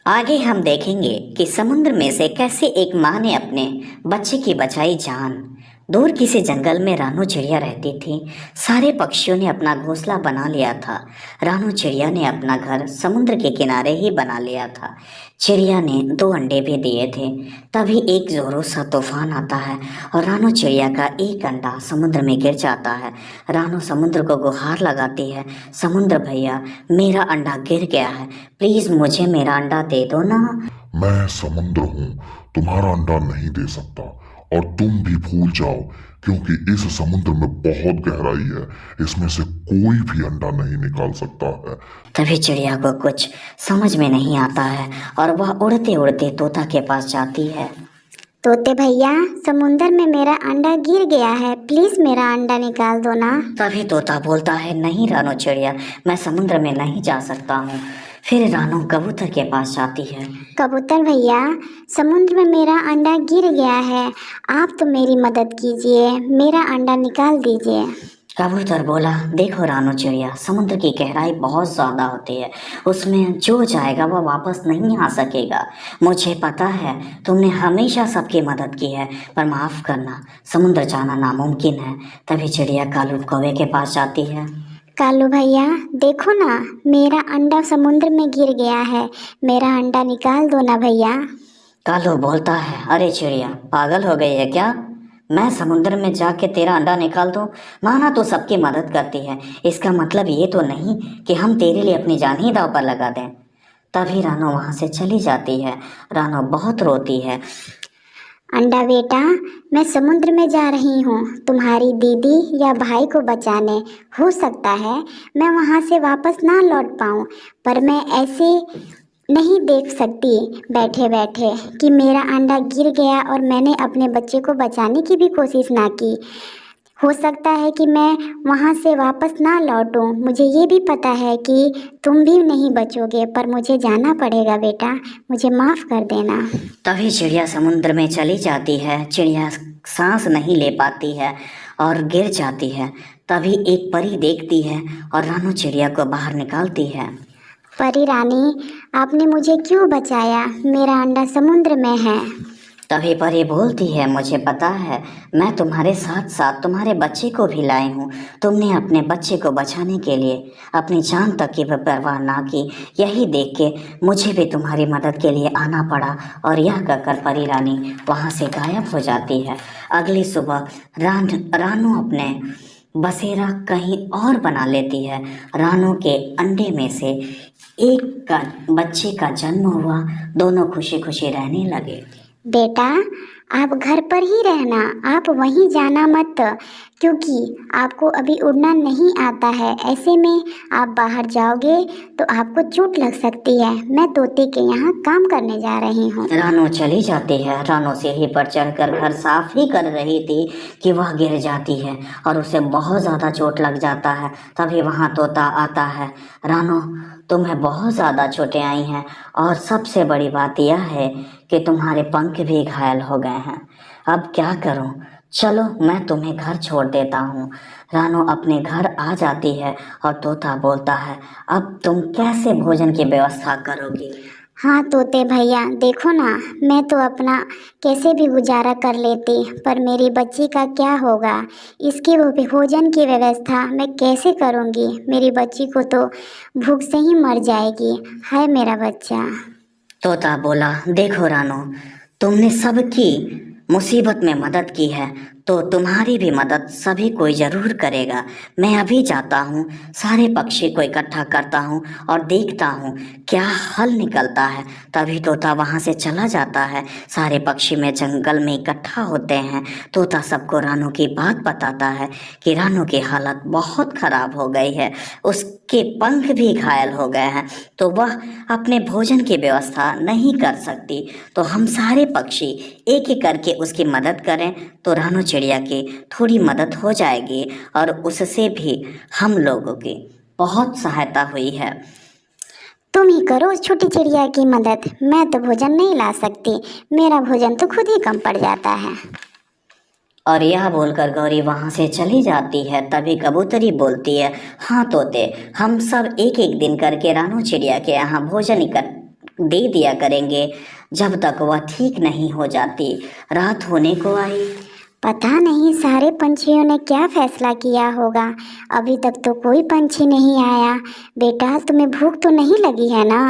आगे हम देखेंगे कि समुद्र में से कैसे एक माँ ने अपने बच्चे की बचाई जान। दूर किसी जंगल में रानू चिड़िया रहती थी। सारे पक्षियों ने अपना घोंसला बना लिया था। रानू चिड़िया ने अपना घर समुद्र के किनारे ही बना लिया था। चिड़िया ने 2 अंडे भी दिए थे। तभी एक जोरों सा तूफान आता है और रानू चिड़िया का एक अंडा समुद्र में गिर जाता है। रानू समुद्र को गुहार लगाती है, समुद्र भैया, मेरा अंडा गिर गया है, प्लीज मुझे मेरा अंडा दे दो ना। मैं समुद्र हूँ, तुम्हारा अंडा नहीं दे सकता। और तुम भी भूल जाओ, क्योंकि इस समुद्र में बहुत गहराई है, इसमें से कोई भी अंडा नहीं निकाल सकता है। तभी चिड़िया को कुछ समझ में नहीं आता है और वह उड़ते उड़ते तोता के पास जाती है। तोते भैया, समुंदर में मेरा अंडा गिर गया है, प्लीज मेरा अंडा निकाल दो ना। तभी तोता बोलता है, नहीं रानू चिड़िया, मैं समुद्र में नहीं जा सकता हूँ। फिर रानू कबूतर के पास जाती है। कबूतर भैया, समुद्र में मेरा अंडा गिर गया है, आप तो मेरी मदद कीजिए, मेरा अंडा निकाल दीजिए। कबूतर बोला, देखो रानू चिड़िया, समुद्र की गहराई बहुत ज़्यादा होती है, उसमें जो जाएगा वह वापस नहीं आ सकेगा। मुझे पता है तुमने हमेशा सबकी मदद की है, पर माफ़ करना, समुद्र जाना नामुमकिन है। तभी चिड़िया कालू कौवे के पास जाती है। कालू भैया, देखो ना, मेरा अंडा समुद्र में गिर गया है, मेरा अंडा निकाल दो ना भैया। कालू बोलता है, अरे चिड़िया, पागल हो गई है क्या? मैं समुद्र में जाके तेरा अंडा निकाल दूं? माना तो सबकी मदद करती है, इसका मतलब ये तो नहीं कि हम तेरे लिए अपनी जान ही दांव पर लगा दें। तभी रानो वहां से चली जाती है। रानो बहुत रोती है। अंडा बेटा, मैं समुद्र में जा रही हूँ तुम्हारी दीदी या भाई को बचाने। हो सकता है मैं वहाँ से वापस ना लौट पाऊँ, पर मैं ऐसे नहीं देख सकती बैठे बैठे कि मेरा अंडा गिर गया और मैंने अपने बच्चे को बचाने की भी कोशिश ना की। हो सकता है कि मैं वहाँ से वापस ना लौटूं। मुझे ये भी पता है कि तुम भी नहीं बचोगे, पर मुझे जाना पड़ेगा बेटा, मुझे माफ़ कर देना। तभी चिड़िया समुद्र में चली जाती है। चिड़िया सांस नहीं ले पाती है और गिर जाती है। तभी एक परी देखती है और रानू चिड़िया को बाहर निकालती है। परी रानी, आपने मुझे क्यों बचाया? मेरा अंडा समुद्र में है। तभी परी बोलती है, मुझे पता है, मैं तुम्हारे साथ साथ तुम्हारे बच्चे को भी लाई हूँ। तुमने अपने बच्चे को बचाने के लिए अपनी जान तक की भी परवाह ना की। यही देख के मुझे भी तुम्हारी मदद के लिए आना पड़ा। और यह कहकर परी रानी वहाँ से गायब हो जाती है। अगली सुबह रानू अपने बसेरा कहीं और बना लेती है। रानू के अंडे में से एक का बच्चे का जन्म हुआ। दोनों खुशी खुशी रहने लगे। बेटा, आप घर पर ही रहना, आप वहीं जाना मत, क्योंकि आपको अभी उड़ना नहीं आता है। ऐसे में आप बाहर जाओगे तो आपको चोट लग सकती है। मैं तोते के यहाँ काम करने जा रही हूँ। रानू चली जाती है। रानू सीढ़ी पर चढ़कर घर साफ ही कर रही थी कि वह गिर जाती है और उसे बहुत ज़्यादा चोट लग जाता है। तभी वहाँ तोता आता है। रानू, तुम्हें बहुत ज़्यादा चोटें आई हैं और सबसे बड़ी बात यह है कि तुम्हारे पंख भी घायल हो गए हैं। अब क्या करूं? चलो मैं तुम्हें घर छोड़ देता हूँ। रानू अपने घर आ जाती है और तोता बोलता है, अब तुम कैसे भोजन की व्यवस्था करोगी? हाँ तोते भैया, देखो ना, मैं तो अपना कैसे भी गुजारा कर लेती, पर मेरी बच्ची का क्या होगा? इसकी वो भोजन की व्यवस्था मैं कैसे करूँगी? मेरी बच्ची को तो भूख से ही मर जाएगी। हाय मेरा बच्चा। तोता बोला, देखो रानू, तुमने सबकी मुसीबत में मदद की है तो तुम्हारी भी मदद सभी कोई ज़रूर करेगा। मैं अभी जाता हूँ, सारे पक्षी को इकट्ठा करता हूँ और देखता हूँ क्या हल निकलता है। तभी तोता वहाँ से चला जाता है। सारे पक्षी में जंगल में इकट्ठा होते हैं। तोता सबको रानू की बात बताता है कि रानू की हालत बहुत ख़राब हो गई है, उसके पंख भी घायल हो गए हैं, तो वह अपने भोजन की व्यवस्था नहीं कर सकती। तो हम सारे पक्षी एक एक करके उसकी मदद करें तो रानू चिड़िया की थोड़ी मदद हो जाएगी और उससे भी हम लोगों की बहुत सहायता हुई है। तुम ही करो उस छोटी चिड़िया की मदद, मैं तो भोजन नहीं ला सकती, मेरा भोजन तो खुद ही कम पड़ जाता है। और यह बोलकर गौरी वहाँ से चली जाती है। तभी कबूतरी बोलती है, हाँ तोते, हम सब एक एक दिन करके रानू चिड़िया के यहाँ भोजन दे दिया करेंगे जब तक वह ठीक नहीं हो जाती। रात होने को आई। पता नहीं सारे पंछियों ने क्या फैसला किया होगा, अभी तक तो कोई पंछी नहीं आया। बेटा तुम्हें भूख तो नहीं लगी है ना?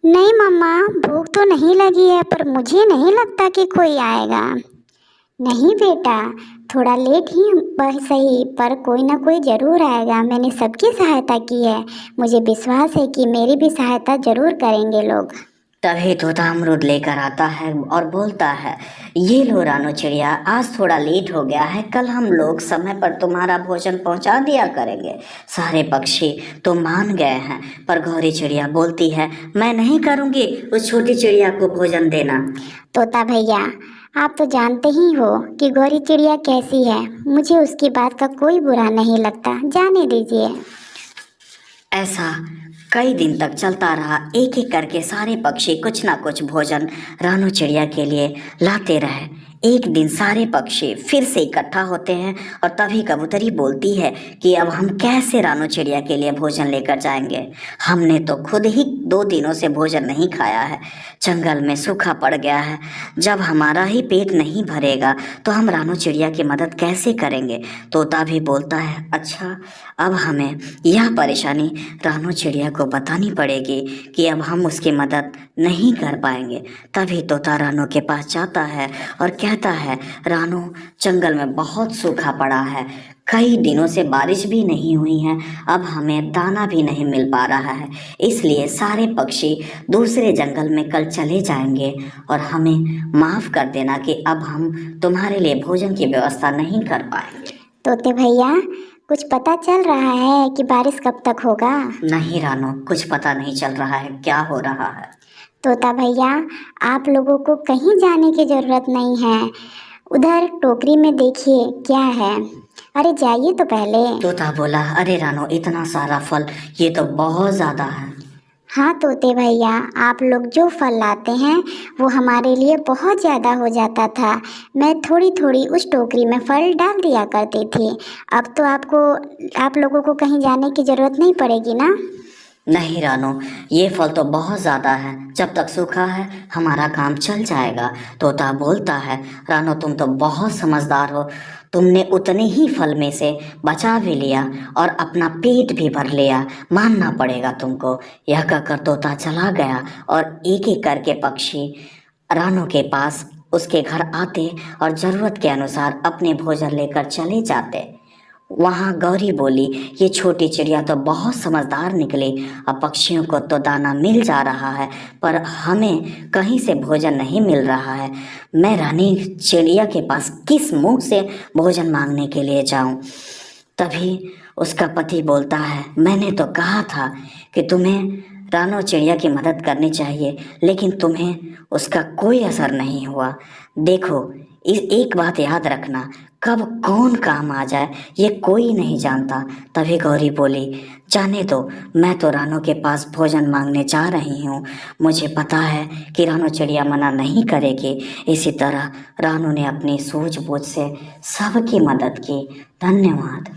नहीं मम्मा, भूख तो नहीं लगी है, पर मुझे नहीं लगता कि कोई आएगा। नहीं बेटा, थोड़ा लेट ही सही, पर कोई ना कोई ज़रूर आएगा। मैंने सबकी सहायता की है, मुझे विश्वास है कि मेरी भी सहायता ज़रूर करेंगे लोग। तभी तोता अमरूद लेकर आता है और बोलता है, ये लो रानो चिड़िया, आज थोड़ा लेट हो गया है, कल हम लोग समय पर तुम्हारा भोजन पहुंचा दिया करेंगे। सारे पक्षी तो मान गए हैं, पर गौरी चिड़िया बोलती है, मैं नहीं करूंगी उस छोटी चिड़िया को भोजन देना। तोता भैया, आप तो जानते ही हो कि गौरी चिड़िया कैसी है, मुझे उसकी बात का कोई बुरा नहीं लगता, जाने दीजिए। ऐसा कई दिन तक चलता रहा। एक एक करके सारे पक्षी कुछ ना कुछ भोजन रानो चिड़िया के लिए लाते रहे। एक दिन सारे पक्षी फिर से इकट्ठा होते हैं और तभी कबूतरी बोलती है कि अब हम कैसे रानो चिड़िया के लिए भोजन लेकर जाएंगे। हमने तो खुद ही 2 दिनों से भोजन नहीं खाया है, जंगल में सूखा पड़ गया है। जब हमारा ही पेट नहीं भरेगा तो हम रानो चिड़िया की मदद कैसे करेंगे। तोता भी बोलता है, अच्छा अब हमें यह परेशानी रानो चिड़िया को बतानी पड़ेगी कि अब हम उसकी मदद नहीं कर पाएंगे। तभी तोता रानो के पास जाता है और कहता है, रानो जंगल में बहुत सूखा पड़ा है, कई दिनों से बारिश भी नहीं हुई है, अब हमें दाना भी नहीं मिल पा रहा है, इसलिए सारे पक्षी दूसरे जंगल में कल चले जाएंगे और हमें माफ़ कर देना कि अब हम तुम्हारे लिए भोजन की व्यवस्था नहीं कर पाएंगे। तोते भैया, कुछ पता चल रहा है कि बारिश कब तक होगा? नहीं रानो, कुछ पता नहीं चल रहा है क्या हो रहा है। तोता भैया, आप लोगों को कहीं जाने की ज़रूरत नहीं है, उधर टोकरी में देखिए क्या है। अरे जाइए तो पहले। तोता बोला, अरे रानो इतना सारा फल, ये तो बहुत ज़्यादा है। हाँ तोते भैया, आप लोग जो फल लाते हैं वो हमारे लिए बहुत ज़्यादा हो जाता था। मैं थोड़ी थोड़ी उस टोकरी में फल डाल दिया करती थी। अब तो आप लोगों को कहीं जाने की ज़रूरत नहीं पड़ेगी ना? नहीं रानो, ये फल तो बहुत ज़्यादा है, जब तक सूखा है हमारा काम चल जाएगा। तोता बोलता है, रानो तुम तो बहुत समझदार हो, तुमने उतने ही फल में से बचा भी लिया और अपना पेट भी भर लिया, मानना पड़ेगा तुमको। यह कहकर तोता चला गया और एक एक करके पक्षी रानो के पास उसके घर आते और ज़रूरत के अनुसार अपने भोजन लेकर चले जाते। वहाँ गौरी बोली, ये छोटी चिड़िया तो बहुत समझदार निकली, अब पक्षियों को तो दाना मिल जा रहा है पर हमें कहीं से भोजन नहीं मिल रहा है। मैं रानी चिड़िया के पास किस मुंह से भोजन मांगने के लिए जाऊं। तभी उसका पति बोलता है, मैंने तो कहा था कि तुम्हें रानो चिड़िया की मदद करनी चाहिए, लेकिन तुम्हें उसका कोई असर नहीं हुआ। देखो, इस एक बात याद रखना, कब कौन काम आ जाए ये कोई नहीं जानता। तभी गौरी बोली, जाने दो, मैं तो रानो के पास भोजन मांगने जा रही हूँ, मुझे पता है कि रानो चिड़िया मना नहीं करेगी। इसी तरह रानो ने अपनी सूझबूझ से सबकी मदद की। धन्यवाद।